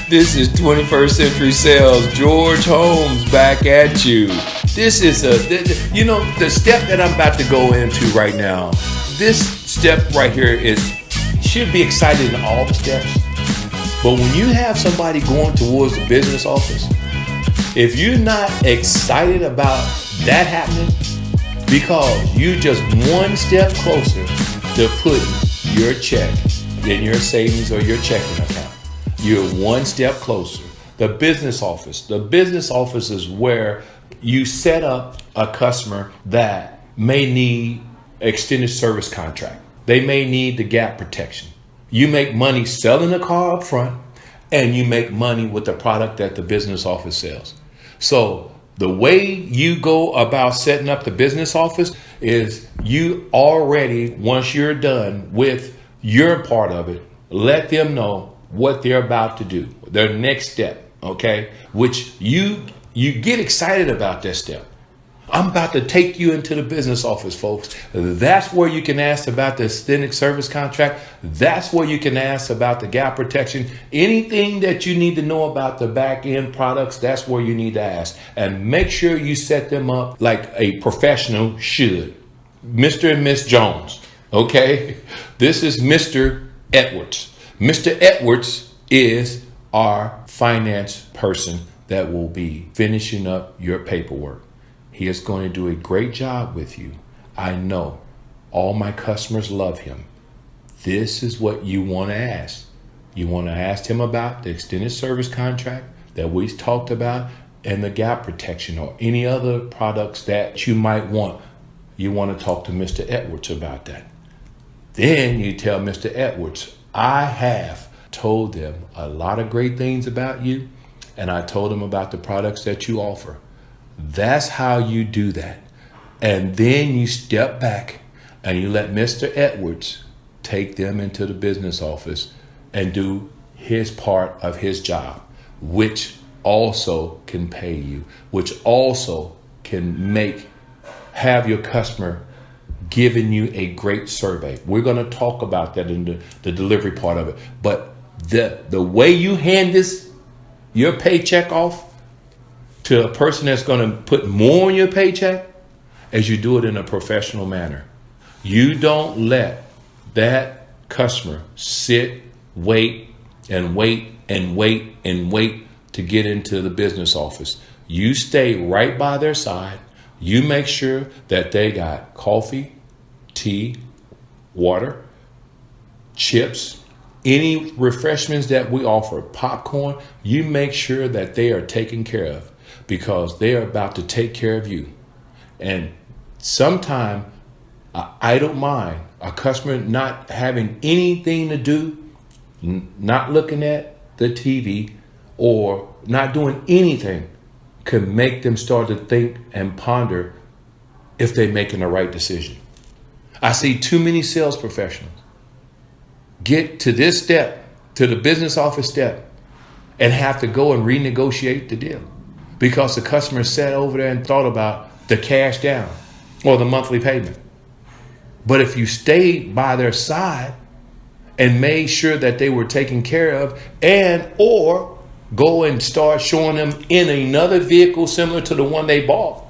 This is 21st Century Sales. George Holmes back at you. This is the step that I'm about to go into right now. This step right here should be excited in all the steps. But when you have somebody going towards the business office, if you're not excited about that happening, because you just one step closer to putting your check in your savings or your checking account, you're one step closer. The business office. The business office is where you set up a customer that may need extended service contract. They may need the gap protection. You make money selling the car up front, and you make money with the product that the business office sells. So the way you go about setting up the business office is you already, once you're done with your part of it, let them know what they're about to do, their next step, okay? Which you get excited about that step. I'm about to take you into the business office, folks. That's where you can ask about the extended service contract. That's where you can ask about the gap protection. Anything that you need to know about the back end products, that's where you need to ask. And make sure you set them up like a professional should. Mr. and Miss Jones, okay? This is Mr. Edwards. Mr. Edwards is our finance person that will be finishing up your paperwork. He is going to do a great job with you. I know all my customers love him. This is what you want to ask. You want to ask him about the extended service contract that we talked about and the gap protection or any other products that you might want. You want to talk to Mr. Edwards about that. Then you tell Mr. Edwards, I have told them a lot of great things about you, and I told them about the products that you offer. That's how you do that. And then you step back and you let Mr. Edwards take them into the business office and do his part of his job, which also can pay you, which also can have your customer giving you a great survey. We're going to talk about that in the delivery part of it. But the way you hand your paycheck off to a person that's going to put more on your paycheck, as you do it in a professional manner. You don't let that customer sit, wait, and wait, and wait, and wait to get into the business office. You stay right by their side. You make sure that they got coffee, tea, water, chips, any refreshments that we offer, popcorn. You make sure that they are taken care of, because they are about to take care of you. And sometime I don't mind a customer not having anything to do, not looking at the TV or not doing anything, could make them start to think and ponder if they're making the right decision. I see too many sales professionals get to this step, to the business office step, and have to go and renegotiate the deal, because the customer sat over there and thought about the cash down or the monthly payment. But if you stayed by their side and made sure that they were taken care of, and or go and start showing them in another vehicle similar to the one they bought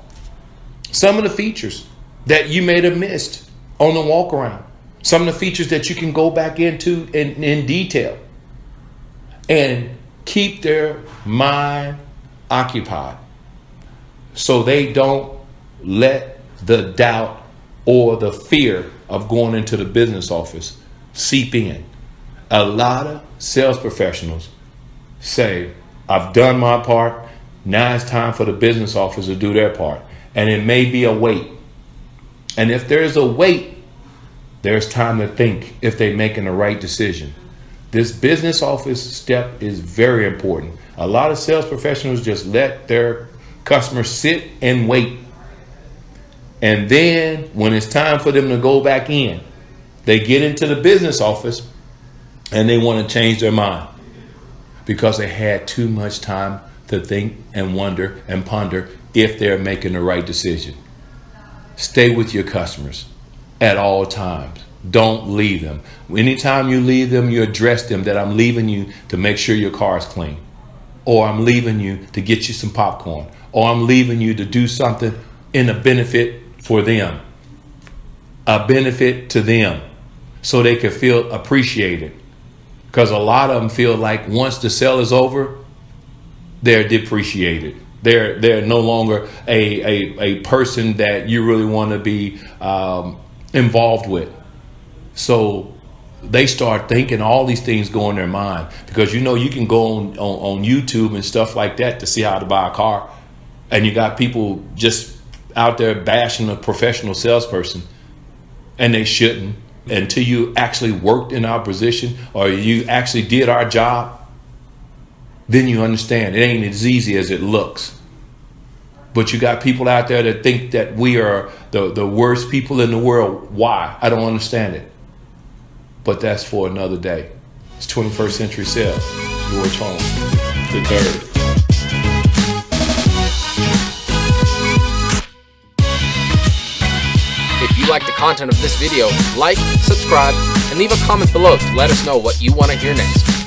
some of the features that you may have missed on the walk around, some of the features that you can go back into in detail and keep their mind occupied, so they don't let the doubt or the fear of going into the business office seep in. A lot of sales professionals say, I've done my part, now it's time for the business office to do their part. And it may be a wait. And if there's a wait, there's time to think if they're making the right decision. This business office step is very important. A lot of sales professionals just let their customers sit and wait. And then when it's time for them to go back in, they get into the business office and they want to change their mind because they had too much time to think and wonder and ponder if they're making the right decision. Stay with your customers at all times. Don't leave them. Anytime you leave them, you address them that I'm leaving you to make sure your car is clean. Or I'm leaving you to get you some popcorn. Or I'm leaving you to do something in a benefit for them. A benefit to them. So they can feel appreciated. Because a lot of them feel like once the sale is over, they're depreciated. They're no longer a person that you really want to be involved with. So they start thinking all these things go in their mind, because you can go on YouTube and stuff like that to see how to buy a car, and you got people just out there bashing a professional salesperson, and they shouldn't, until you actually worked in our position or you actually did our job. Then you understand it ain't as easy as it looks. But you got people out there that think that we are the worst people in the world. Why? I don't understand it. But that's for another day. It's 21st Century Sales. George Holmes, the third. If you like the content of this video, like, subscribe, and leave a comment below to let us know what you want to hear next.